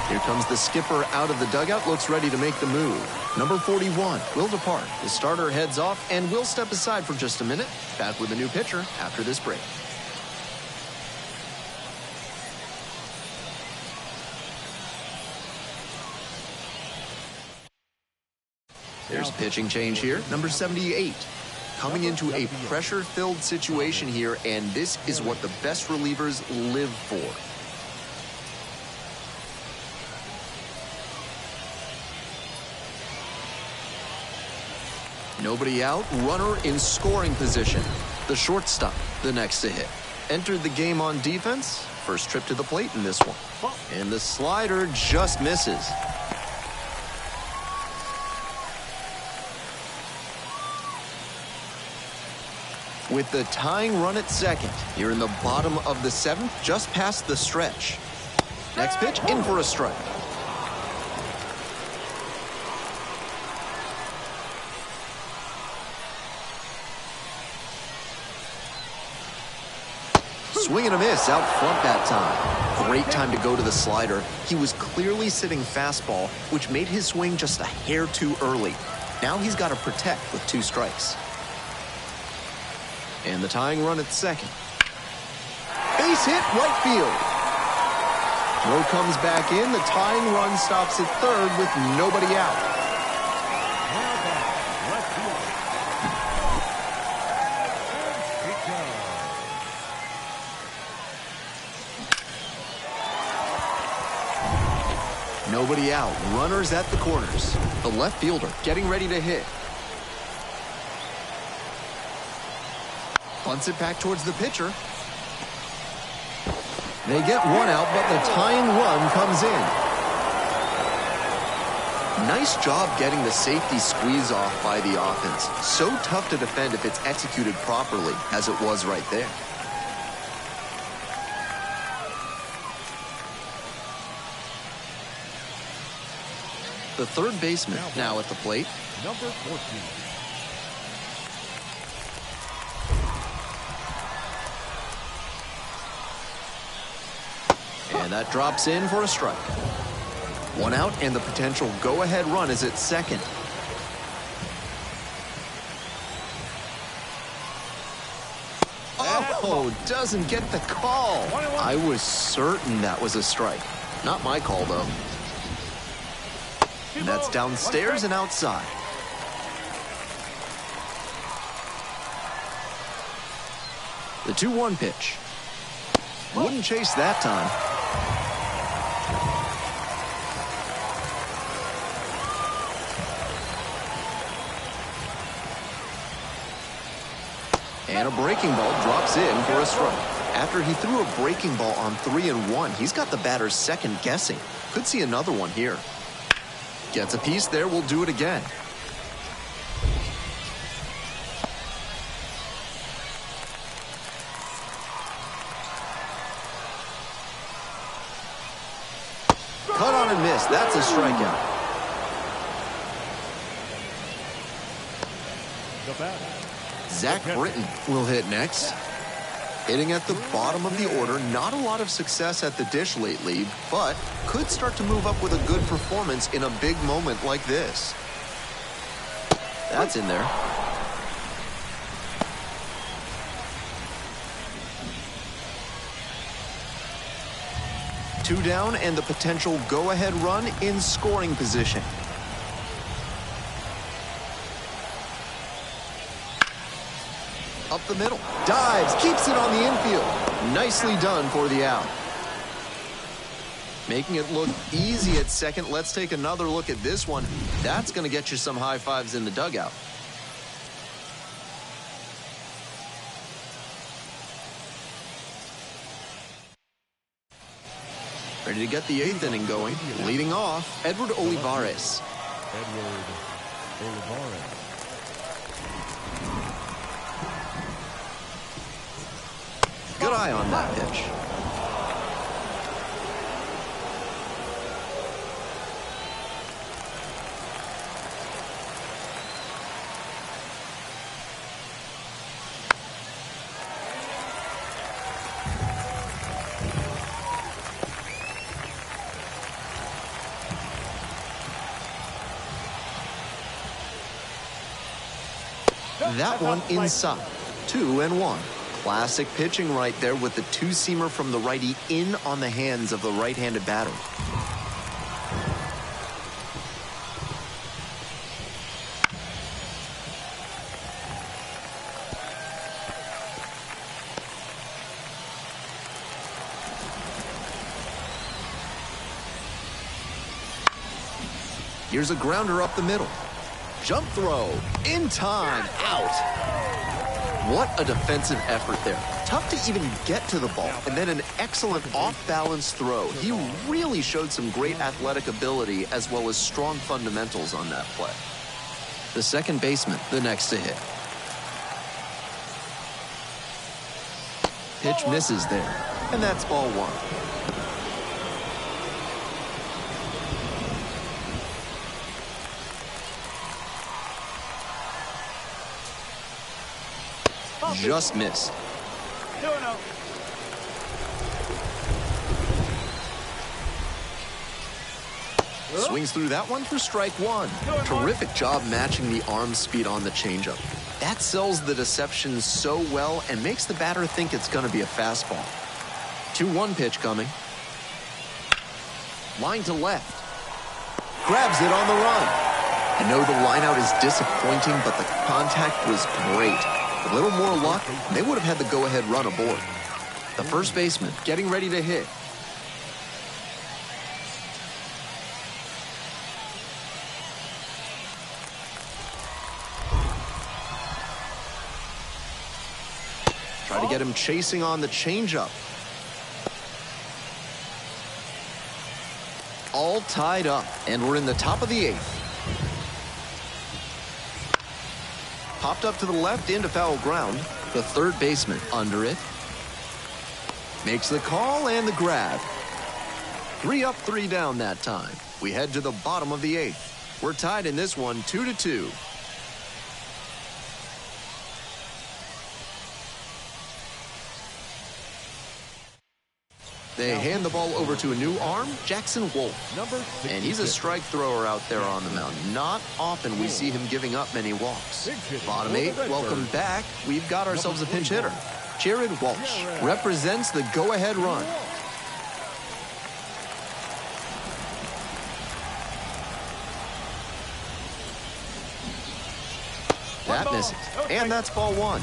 Here comes the skipper out of the dugout, looks ready to make the move. Number 41 will depart. The starter heads off and will step aside for just a minute. Back with a new pitcher after this break. There's a pitching change here. Number 78. Coming into a pressure-filled situation here, and this is what the best relievers live for. Nobody out, runner in scoring position. The shortstop, the next to hit. Entered the game on defense. First trip to the plate in this one. And the slider just misses. With the tying run at second, you're in the bottom of the 7th, just past the stretch. Next pitch, in for a strike. Swing and a miss out front that time. Great time to go to the slider. He was clearly sitting fastball, which made his swing just a hair too early. Now he's got to protect with 2 strikes. And the tying run at second. Base hit right field. Throw comes back in. The tying run stops at third with nobody out. Nobody out. Runners at the corners. The left fielder getting ready to hit. Bunts it back towards the pitcher. They get one out, but the tying run comes in. Nice job getting the safety squeeze off by the offense. So tough to defend if it's executed properly, as it was right there. The third baseman now at the plate. Number 14. And that drops in for a strike. One out, and the potential go-ahead run is at second. Oh, doesn't get the call. I was certain that was a strike. Not my call, though. And that's downstairs and outside. The 2-1 pitch. Wouldn't chase that time. And a breaking ball drops in for a strike. After he threw a breaking ball on 3-1, he's got the batters second guessing. Could see another one here. Gets a piece there, will do it again. Cut on and miss. That's a strikeout. The batter. Zach Britton will hit next. Hitting at the bottom of the order. Not a lot of success at the dish lately, but could start to move up with a good performance in a big moment like this. That's in there. Two down and the potential go-ahead run in scoring position. Up the middle, dives, keeps it on the infield. Nicely done for the out. Making it look easy at second. Let's take another look at this one. That's going to get you some high fives in the dugout. Ready to get the 8th inning going. Leading off, Edward Olivares. Edward Olivares. Good eye on that pitch. That one inside. 2-1. Classic pitching right there with the two-seamer from the righty in on the hands of the right-handed batter. Here's a grounder up the middle. Jump throw. In time. Out. What a defensive effort there. Tough to even get to the ball. And then an excellent off-balance throw. He really showed some great athletic ability as well as strong fundamentals on that play. The second baseman, the next to hit. Pitch misses there. And that's ball one. Just missed. Swings through that one for strike one. Terrific job matching the arm speed on the changeup. That sells the deception so well and makes the batter think it's going to be a fastball. 2-1 pitch coming. Line to left. Grabs it on the run. I know the lineout is disappointing, but the contact was great. A little more luck, they would have had the go-ahead run aboard. The first baseman getting ready to hit. Try to get him chasing on the changeup. All tied up, and we're in the top of the 8th. Popped up to the left into foul ground. The third baseman under it. Makes the call and the grab. 3 up, 3 down that time. We head to the bottom of the 8th. We're tied in this one 2-2. They hand the ball over to a new arm, Jackson Wolf. And he's a strike thrower out there on the mound. Not often we see him giving up many walks. Bottom 8, welcome back. We've got ourselves a pinch hitter. Jared Walsh represents the go-ahead run. That misses. And that's ball 1.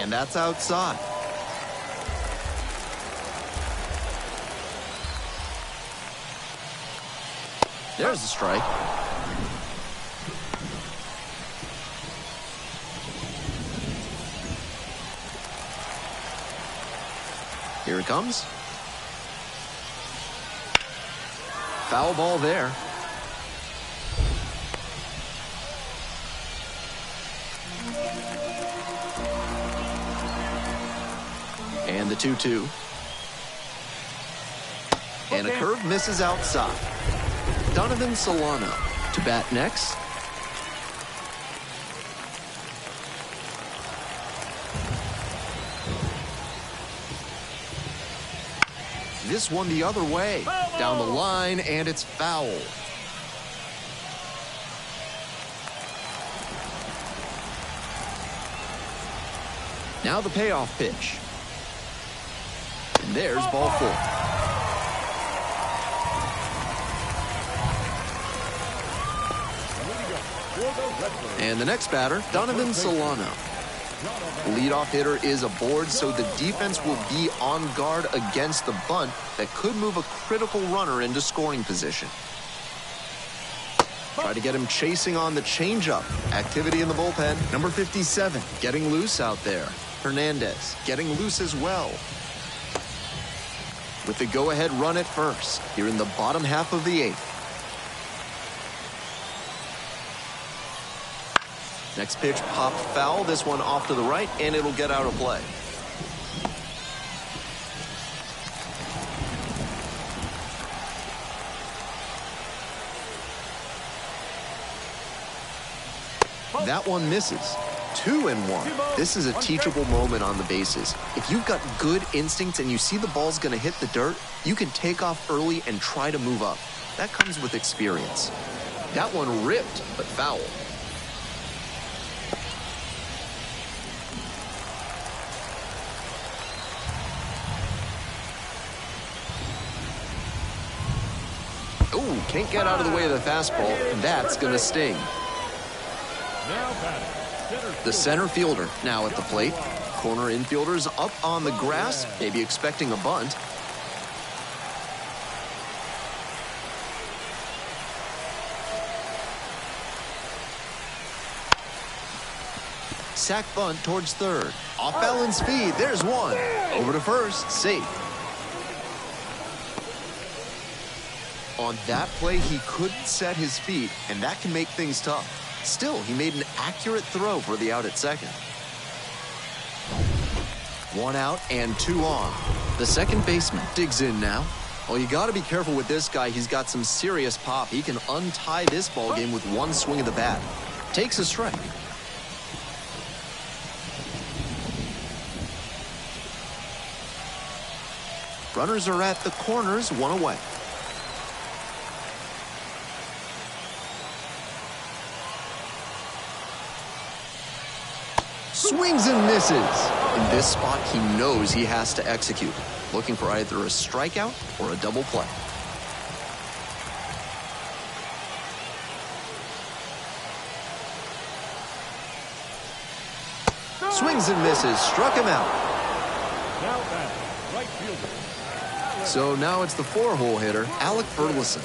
And that's outside. There's a strike. Here it comes. Foul ball there. And the 2-2. And a curve misses outside. Donovan Solano to bat next. This one the other way. Down the line, and it's foul. Now the payoff pitch. And there's ball 4. And the next batter, Donovan Solano. Leadoff hitter is aboard, so the defense will be on guard against the bunt that could move a critical runner into scoring position. Try to get him chasing on the changeup. Activity in the bullpen. Number 57, getting loose out there. Hernandez getting loose as well. With the go-ahead run at first, here in the bottom half of the 8th. Next pitch popped foul. This one off to the right, and it'll get out of play. That one misses. 2-1. This is a teachable moment on the bases. If you've got good instincts and you see the ball's going to hit the dirt, you can take off early and try to move up. That comes with experience. That one ripped, but foul. Ooh, can't get out of the way of the fastball. That's going to sting. The center fielder now at the plate. Corner infielders up on the grass, maybe expecting a bunt. Sack bunt towards third. Off balance speed, there's one. Over to first, safe. On that play, he couldn't set his feet, and that can make things tough. Still, he made an accurate throw for the out at second. 1 out and 2 on. The second baseman digs in now. Well, you got to be careful with this guy. He's got some serious pop. He can untie this ball game with one swing of the bat. Takes a strike. Runners are at the corners, 1 away. Swings and misses. In this spot, he knows he has to execute. Looking for either a strikeout or a double play. Swings and misses. Struck him out. Now back, right fielder, So now it's the 4-hole hitter, Alec Burleson.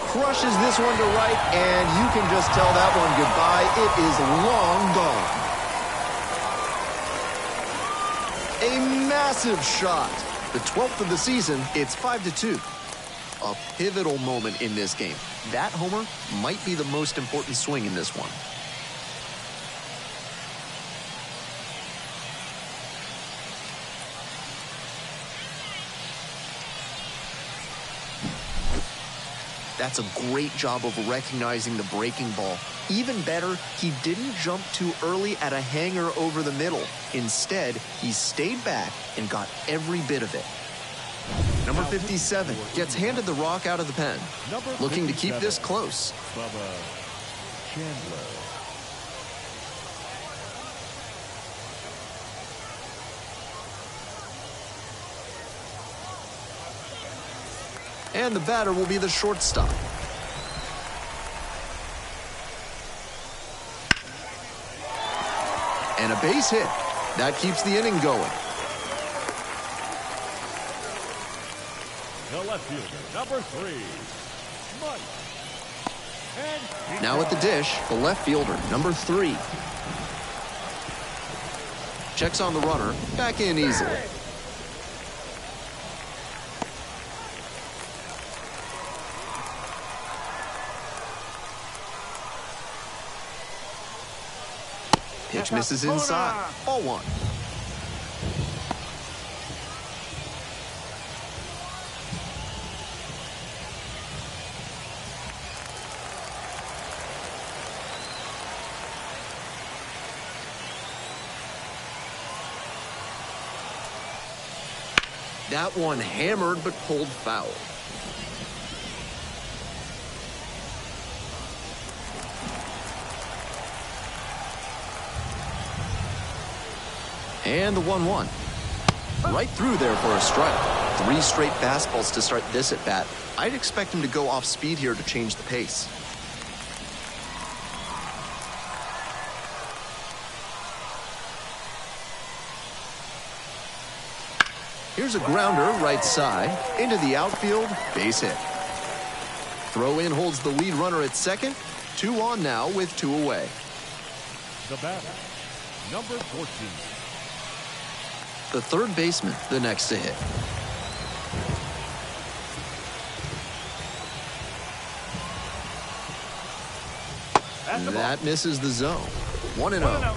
Crushes this one to right, and you can just tell that one goodbye. It is long gone. A massive shot. The 12th of the season, it's 5-2. A pivotal moment in this game. That homer might be the most important swing in this one. That's a great job of recognizing the breaking ball. Even better, he didn't jump too early at a hanger over the middle. Instead, he stayed back and got every bit of it. Number 57 gets handed the rock out of the pen. Looking to keep this close. And the batter will be the shortstop. And a base hit. That keeps the inning going. The left fielder, number 3, Mike. And now at the dish, the left fielder, number 3. Checks on the runner, back in easily. Pitch misses inside. Ball 1. That one hammered but pulled foul. And the 1-1. Right through there for a strike. 3 straight fastballs to start this at bat. I'd expect him to go off speed here to change the pace. Here's a grounder right side into the outfield, base hit. Throw in holds the lead runner at second. 2 on now with 2 away. The batter, number 14. The third baseman, the next to hit. That misses the zone. 1-0.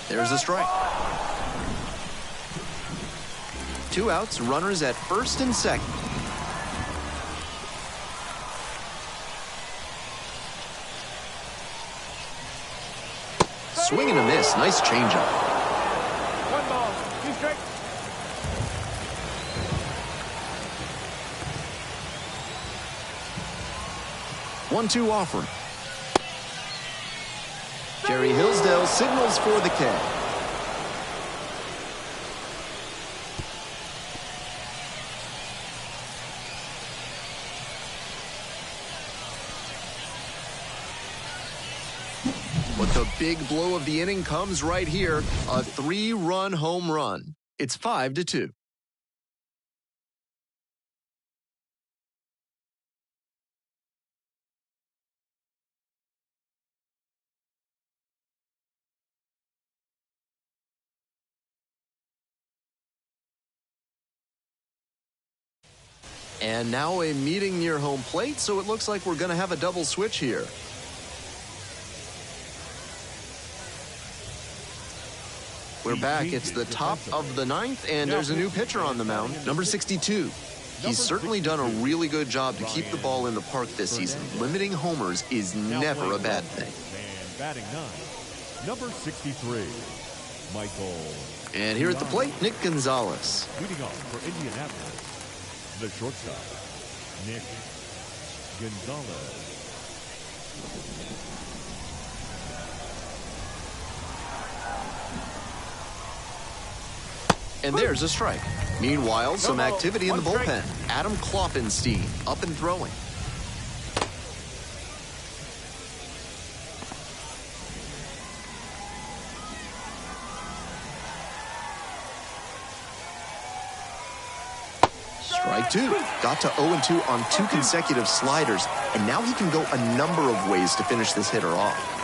There's a strike. 2 outs, runners at first and second. Swing and a miss. Nice changeup. 1 ball, 2 strikes. One-two offering. Jerry Hillsdale signals for the K. But the big blow of the inning comes right here. A 3-run home run. It's 5-2. And now a meeting near home plate, so it looks like we're going to have a double switch here. We're back. It's the top of the 9th, and there's a new pitcher on the mound, number 62. He's certainly done a really good job to keep the ball in the park this season. Limiting homers is never a bad thing. And batting 9, number 63, Michael. And here at the plate, Nick Gonzalez. Leading off for Indianapolis, the shortstop, Nick Gonzalez. And there's a strike. Meanwhile, some activity in the One bullpen. Adam Klopfenstein up and throwing. Strike two. Got to 0-2 on 2 consecutive sliders, and now he can go a number of ways to finish this hitter off.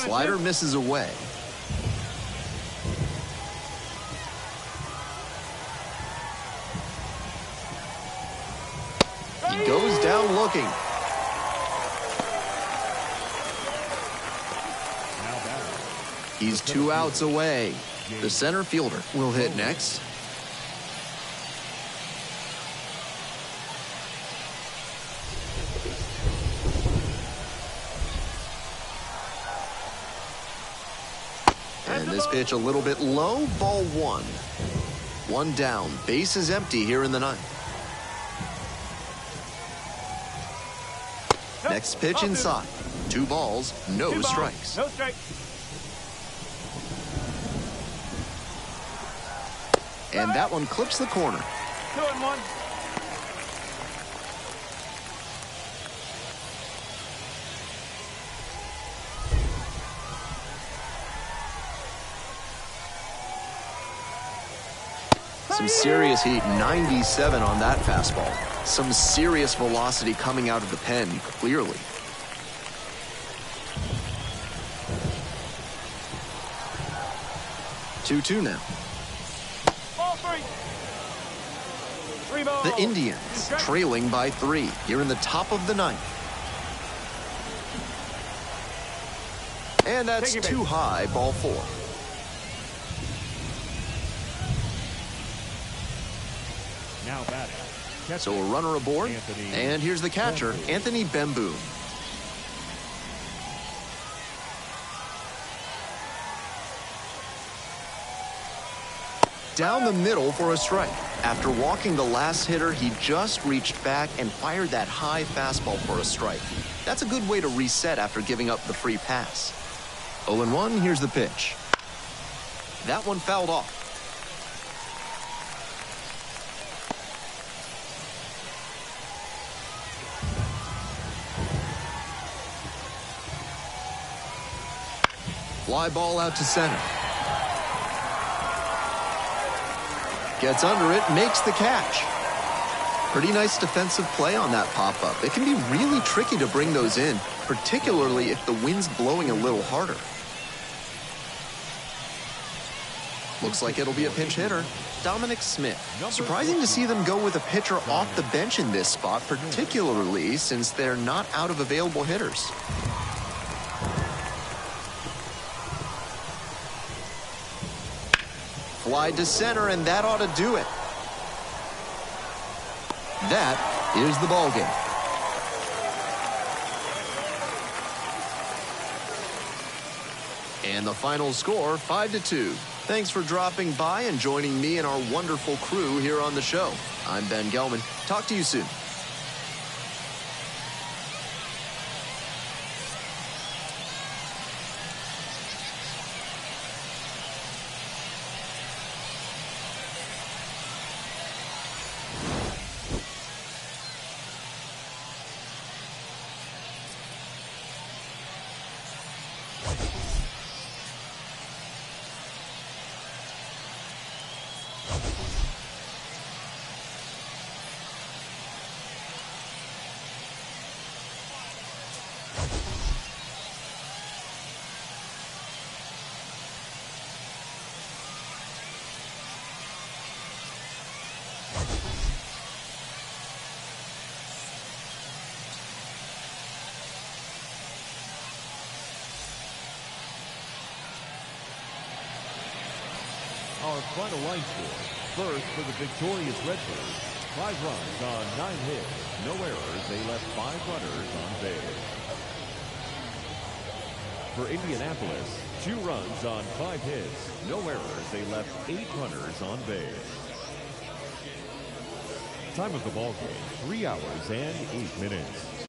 Slider misses away. He goes down looking. He's 2 outs away. The center fielder will hit next. And this pitch a little bit low, ball 1. 1 down, base is empty here in the 9th. Next pitch inside. 2 balls, no strikes. No strikes. And that one clips the corner. 2-1. Some serious heat, 97 on that fastball. Some serious velocity coming out of the pen, clearly. Two now. Ball 3. 3 balls. The Indians trailing by 3 here in the top of the 9th. And that's too high, ball 4. Now batting. So a runner aboard, and here's the catcher, Anthony Bemboom. Down the middle for a strike. After walking the last hitter, he just reached back and fired that high fastball for a strike. That's a good way to reset after giving up the free pass. 0-1, here's the pitch. That one fouled off. Fly ball out to center. Gets under it, makes the catch. Pretty nice defensive play on that pop-up. It can be really tricky to bring those in, particularly if the wind's blowing a little harder. Looks like it'll be a pinch hitter. Dominic Smith. Surprising to see them go with a pitcher off the bench in this spot, particularly since they're not out of available hitters. Fly to center, and that ought to do it. That is the ball game. And the final score, 5-2. Thanks for dropping by and joining me and our wonderful crew here on the show. I'm Ben Gelman. Talk to you soon. Our final line score. First for the victorious Redbirds. 5 runs on 9 hits. No errors. They left 5 runners on base. for Indianapolis. 2 runs on 5 hits. No errors. They left 8 runners on base. Time of the ball game, 3 hours and 8 minutes.